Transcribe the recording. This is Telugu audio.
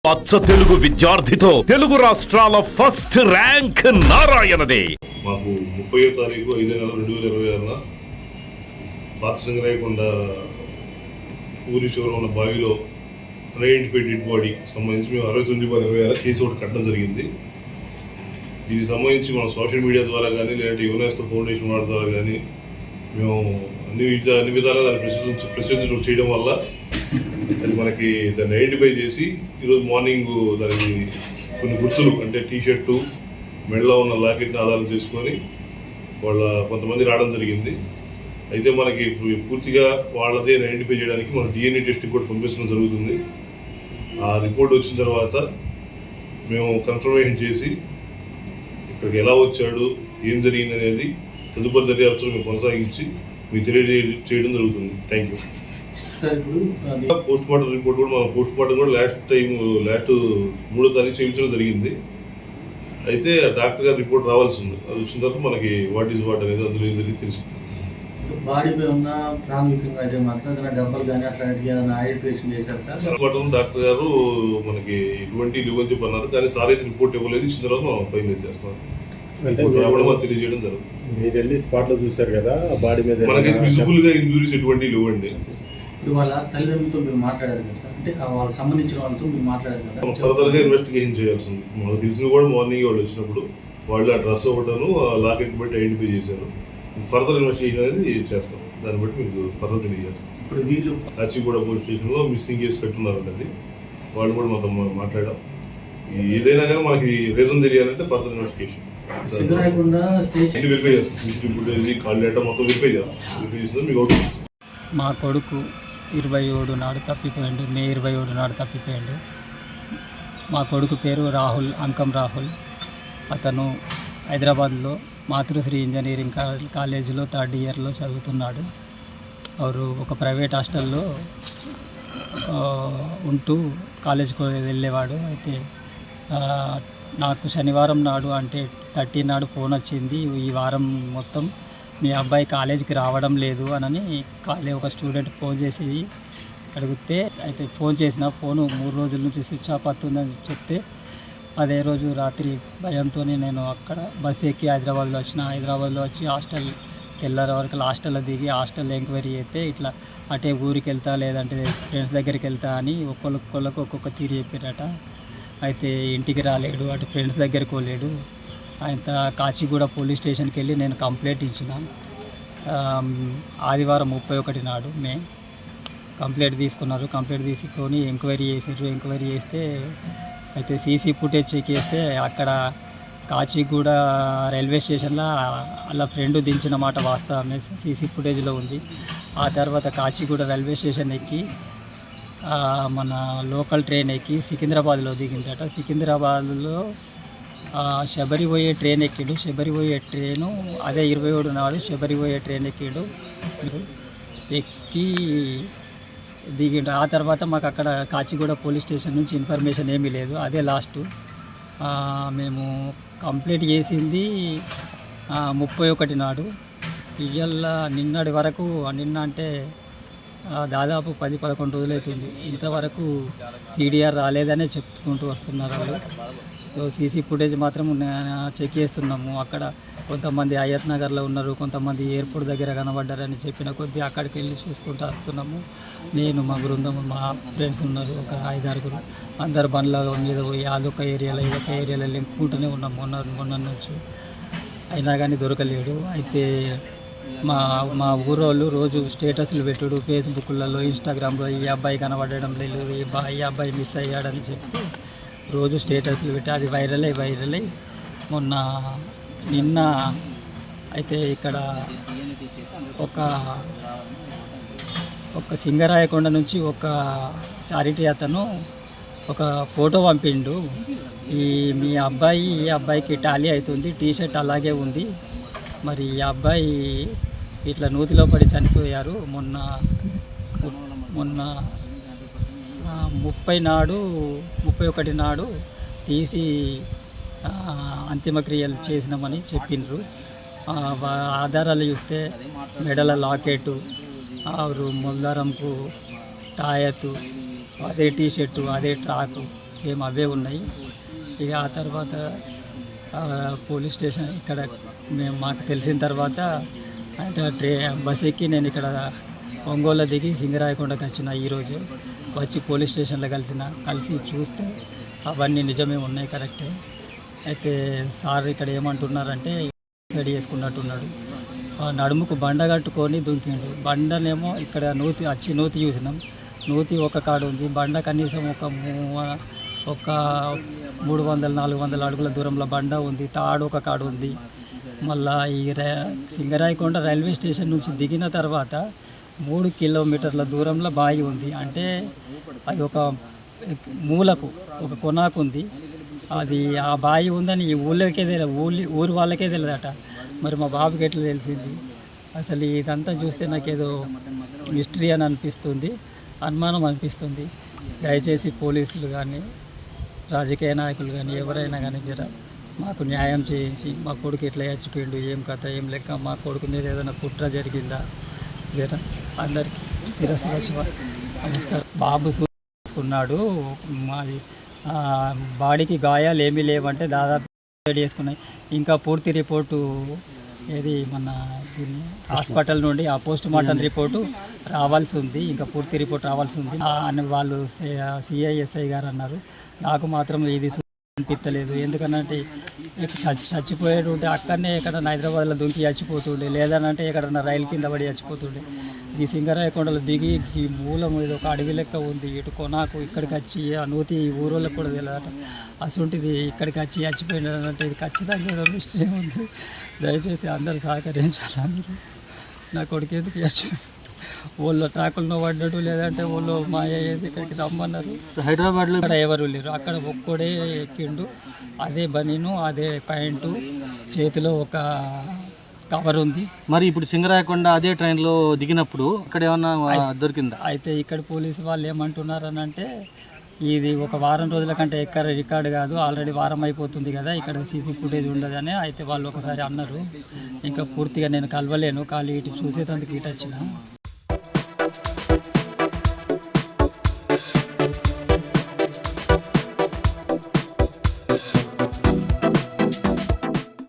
అచ్చ తెలుగు విద్యార్థితో తెలుగు రాష్ట్రాల ఫస్ట్ ర్యాంక్ నారాయణదే. మాకు 30వ తారీఖు 5/4/2026 పాత సింగరాయకొండ ఊరి చివర ఉన్న బావిలో అన్ఐడెంటిఫైడ్ డెడ్ బాడీ సంబంధించి మేము 69/26 కేసు ఒకటి కట్టడం జరిగింది. దీనికి సంబంధించి మన సోషల్ మీడియా ద్వారా కానీ లేదంటే యువనేస్త ఫౌండేషన్ వారి ద్వారా కానీ మేము అన్ని విధాలుగా దాన్ని ప్రసిద్ధి చేయడం వల్ల అది మనకి దాన్ని ఐడెంటిఫై చేసి ఈరోజు మార్నింగ్ దానికి కొన్ని గుర్తులు అంటే టీషర్టు మెడలో ఉన్న లాకెట్ని ఆధారం చేసుకొని కొంతమంది రావడం జరిగింది. అయితే మనకి పూర్తిగా వాళ్ళదే ఐడెంటిఫై చేయడానికి మనం DNA టెస్ట్కి కూడా పంపించడం జరుగుతుంది. ఆ రిపోర్ట్ వచ్చిన తర్వాత మేము కన్ఫర్మేషన్ చేసి ఇక్కడికి ఎలా వచ్చాడు, ఏం జరిగింది అనేది తదుపరి దర్యాప్తులు మేము కొనసాగించి మీకు తెలియజేయడం జరుగుతుంది. Thank you. Post mortem report కూడా మనం పోస్ట్ మార్టం కూడా లాస్ట్ 3వ తారీఖు చేయించడం జరిగింది. అయితే డాక్టర్ గారి రిపోర్ట్ రావాల్సి ఉంది. అది వచ్చిన తర్వాత మనకి వాట్ ఈజ్ వాట్ అనేది అందులో ఏం తెలుస్తుంది. బాడీపై ఉన్న ప్రాథమికంగా అయితే మాత్రం డబ్బులు కానీ అట్లాంటివి ఐడెంటిఫికేషన్ చేశారు సార్. డాక్టర్ గారు మనకి ఎటువంటి లివర్ చెప్పి అన్నారు, కానీ సార్ అయితే రిపోర్ట్ ఇవ్వలేదు. ఇచ్చిన తర్వాత మనం ఫైనల్ చేస్తాం అంటే తెలియజేయడం జరుగుతుంది. మీరు వెళ్ళి స్పాట్ లో చూసారు కదా బాడీ మీద మనకి విజిబుల్ గా ఇంజురీస్ ఎటువంటి లేవండి. ఇప్పుడు వాళ్ళ తల్లిదండ్రులతో మీరు మాట్లాడారు కదా సార్, అంటే వాళ్ళకి సంబంధించిన వాళ్ళతో మీరు మాట్లాడారు కదా. ఫర్దర్ గా ఇన్వెస్టిగేషన్ చేయాల్సింది. మనకు తెలిసిన కూడా మార్నింగ్ వాళ్ళు వచ్చినప్పుడు వాళ్ళు ఆ డ్రెస్ ఒకటను లాకెట్ బట్టి ఐడెంటిఫై చేశారు. ఫర్దర్ ఇన్వెస్టిగేషన్ అనేది చేస్తాం. దాన్ని బట్టి మీకు ఫర్దర్ తెలియజేస్తాం. ఇప్పుడు వీళ్ళు కాచిగూడ పోలీస్ స్టేషన్ లో మిస్సింగ్ కేసు పెట్టున్నారండి. వాళ్ళు కూడా మాతో మాట్లాడాం. ఏదైనా కానీ మనకి రీజన్ తెలియాలంటే further investigation Singarayakonda station verify చేస్తాం. సీసీటీవీ ఫుటేజ్ కాల్ డేటా మొత్తం వెరిఫై చేస్తాం. వెరిఫై చేసిన మీకు అవుట్ చేస్తాం. మా కొడుకు 27 నాడు తప్పిపోయాడు. మే 27 నాడు తప్పిపోయాడు. మా కొడుకు పేరు రాహుల్, అంకం రాహుల్. అతను హైదరాబాద్లో మాతృశ్రీ ఇంజనీరింగ్ కాలేజీలో 3rd ఇయర్లో చదువుతున్నాడు. వారు ఒక ప్రైవేట్ హాస్టల్లో ఉంటూ కాలేజీకి వెళ్ళేవాడు. అయితే నాకు శనివారం నాడు అంటే 13 నాడు ఫోన్ వచ్చింది, ఈ వారం మొత్తం మీ అబ్బాయి కాలేజీకి రావడం లేదు అని ఒక స్టూడెంట్ ఫోన్ చేసి అడిగితే, అయితే ఫోన్ చేసిన ఫోను 3 రోజుల నుంచి స్విచ్ ఆఫ్ అవుతుందని చెప్తే అదే రోజు రాత్రి భయంతో నేను అక్కడ బస్ ఎక్కి హైదరాబాద్లో వచ్చి హాస్టల్ తెల్లారి వరకు హాస్టల్లో దిగి హాస్టల్లో ఎంక్వైరీ చేస్తే ఇట్లా అటే ఊరికి వెళ్తా లేదంటే ఫ్రెండ్స్ దగ్గరికి వెళ్తా అని ఒక్కొక్కరికి ఒక్కొక్క తీరు చెప్పారట. అయితే ఇంటికి రాలేడు, అటు ఫ్రెండ్స్ దగ్గరికి పోలేడు. ఆయన కాచిగూడ పోలీస్ స్టేషన్కి వెళ్ళి నేను కంప్లైంట్ ఇచ్చిన. ఆదివారం 31 నాడు మే కంప్లైంట్ తీసుకున్నారు. కంప్లైంట్ తీసుకొని ఎంక్వైరీ చేశారు. ఎంక్వైరీ చేస్తే అయితే సీసీ ఫుటేజ్ చెక్ చేస్తే అక్కడ కాచిగూడ రైల్వే స్టేషన్లో అలా ఫ్రెండ్ దించిన మాట వాస్తవమే, సీసీ ఫుటేజ్లో ఉంది. ఆ తర్వాత కాచిగూడ రైల్వే స్టేషన్ ఎక్కి మన లోకల్ ట్రైన్ ఎక్కి సికింద్రాబాద్లో దిగిందట. సికింద్రాబాద్లో శబరి పోయే ట్రైన్ ఎక్కిడు. శబరి పోయే ట్రైను అదే 27 నాడు శబరి పోయే ట్రైన్ ఎక్కి దిగిండు. ఆ తర్వాత మాకు అక్కడ కాచిగూడ పోలీస్ స్టేషన్ నుంచి ఇన్ఫర్మేషన్ ఏమీ లేదు. అదే లాస్ట్. మేము కంప్లీట్ చేసింది 31 నాడు. ఇవాళ నిన్నటి వరకు, నిన్న అంటే దాదాపు 10-11 రోజులు అవుతుంది. ఇంతవరకు CDR రాలేదనే చెప్పుకుంటూ వస్తున్నారు వాళ్ళు. సీసీ ఫుటేజ్ మాత్రం చెక్ చేస్తున్నాము. అక్కడ కొంతమంది హయత్ నగర్లో ఉన్నారు, కొంతమంది ఎయిర్పోర్ట్ దగ్గర కనబడ్డారని చెప్పిన కొద్దీ అక్కడికి వెళ్ళి చూసుకుంటూ వస్తున్నాము. నేను, మా బృందం, మా ఫ్రెండ్స్ ఉన్నారు ఒక 5-6 అందరు బండ్ల మీద పోయి అదొక ఏరియాలో ఇదొక ఏరియాలో లెంకుంటూనే ఉన్నాం మొన్న నుంచి. అయినా కానీ దొరకలేడు. అయితే మా ఊరోళ్ళు రోజు స్టేటస్లు పెట్టుడు ఫేస్బుక్లలో, ఇన్స్టాగ్రామ్లో ఈ అబ్బాయి కనబడడం లేదు, ఈ అబ్బాయి మిస్ అయ్యాడని చెప్పి రోజు స్టేటస్లు పెట్టి అది వైరల్ అయ్యి నిన్న అయితే ఇక్కడ ఒక సింగరాయకొండ నుంచి ఒక చారిటీ అతను ఒక ఫోటో పంపిండు. మీ అబ్బాయికి టాలీ అవుతుంది, టీషర్ట్ అలాగే ఉంది, మరి ఈ అబ్బాయి ఇట్లా నూతిలో పడి చనిపోయారు మొన్న 31 నాడు తీసి అంతిమక్రియలు చేసినామని చెప్పిండ్రు. ఆధారాలు చూస్తే మెడల లాకెట్టు, మొల్లారంకు టాయతు, అదే టీషర్టు, అదే ట్రాకు, సేమ్ అవే ఉన్నాయి. ఇక ఆ తర్వాత పోలీస్ స్టేషన్ ఇక్కడ మాకు తెలిసిన తర్వాత అయితే బస్ ఎక్కి నేను ఇక్కడ ఒంగోలు దిగి సింగరాయకొండకి వచ్చిన ఈరోజు వచ్చి పోలీస్ స్టేషన్లో కలిసి చూస్తే అవన్నీ నిజమే ఉన్నాయి, కరెక్టే. అయితే సార్ ఇక్కడ ఏమంటున్నారంటే సైడ్ చేసుకున్నట్టున్నాడు. నడుముకు బండ కట్టుకొని దుంకిండు. బండనేమో ఇక్కడ నూతి చూసినాం. నూతి ఒక కాడు ఉంది, బండ కనీసం ఒక 300-400 అడుగుల దూరంలో బండ ఉంది, తాడు ఒక కాడు ఉంది. మళ్ళా ఈ సింగరాయకొండ రైల్వే స్టేషన్ నుంచి దిగిన తర్వాత 3 కిలోమీటర్ల దూరంలో బావి ఉంది. అంటే అది ఒక మూలకు ఒక కొనాకు ఉంది. అది ఆ బావి ఉందని ఈ ఊళ్ళకే తెలియదు, ఊరి వాళ్ళకే తెలియదట. మరి మా బాబుకి ఎట్లా తెలిసింది? అసలు ఇదంతా చూస్తే నాకేదో మిస్టరీ అని అనిపిస్తుంది, అనుమానం అనిపిస్తుంది. దయచేసి పోలీసులు కానీ రాజకీయ నాయకులు కానీ ఎవరైనా కానీ జర మాకు న్యాయం చేయించి మా కొడుకు ఎట్లా చచ్చిపోయిండు, ఏం కథ, ఏం లెక్క, మా కొడుకు మీద ఏదైనా కుట్ర జరిగిందా, జర అందరికీ శిరస్సు నమస్కారం. బాబు చేసుకున్నాడు. మాది బాడీకి గాయాలు ఏమీ లేవంటే దాదాపు చేసుకున్నాయి. ఇంకా పూర్తి రిపోర్టు ఏది మన దీన్ని హాస్పిటల్ నుండి ఆ పోస్ట్ మార్టం రిపోర్టు రావాల్సి ఉంది, ఇంకా పూర్తి రిపోర్ట్ రావాల్సి ఉంది అని వాళ్ళు సిఐఎస్ఐ గారు అన్నారు. నాకు మాత్రం ఇది అనిపించలేదు. ఎందుకనంటే చచ్చిపోయేటుంటే అక్కడనే ఎక్కడన్నా హైదరాబాద్లో దుంకి చచ్చిపోతుండే, లేదనంటే ఎక్కడన్నా రైలు కింద పడి చచ్చిపోతుండే. ఈ సింగరాయకొండలో దిగి ఈ మూలం ఇది ఒక అడవి లెక్క ఉంది, ఇటు కొనాకు ఇక్కడికి వచ్చి ఆ నూతి ఊరోళ్ళకి కూడా తెలియదట. అసలుంటిది ఇక్కడికి వచ్చి చచ్చిపోయినారంటే ఇది ఖచ్చితంగా ఏదో మిస్టరీ ఉంది. దయచేసి అందరూ సహకరించాలి. మీరు నా కొడుకు ఎందుకు వాళ్ళు ట్రాకుల్లో పడ్డట్టు, లేదంటే వాళ్ళు మాయ వేసి ఇక్కడికి రమ్మన్నారు. హైదరాబాద్లో అక్కడ ఎవరు లేరు, అక్కడ ఒక్కడే ఎక్కిండు. అదే బనీను, అదే ప్యాంటు, చేతిలో ఒక కవర్ ఉంది. మరి ఇప్పుడు సింగరాయకొండ అదే ట్రైన్లో దిగినప్పుడు ఇక్కడ ఏమన్నా దొరికిందా? అయితే ఇక్కడ పోలీసు వాళ్ళు ఏమంటున్నారని అంటే ఇది ఒక వారం రోజుల కంటే ఎక్కడ రికార్డు కాదు, ఆల్రెడీ వారం అయిపోతుంది కదా, ఇక్కడ సీసీ ఫుటేజ్ ఉండదని అయితే వాళ్ళు ఒకసారి అన్నారు. ఇంకా పూర్తిగా నేను కలవలేను, ఖాళీ ఇటు చూసేటందుకు ఇటు వచ్చిన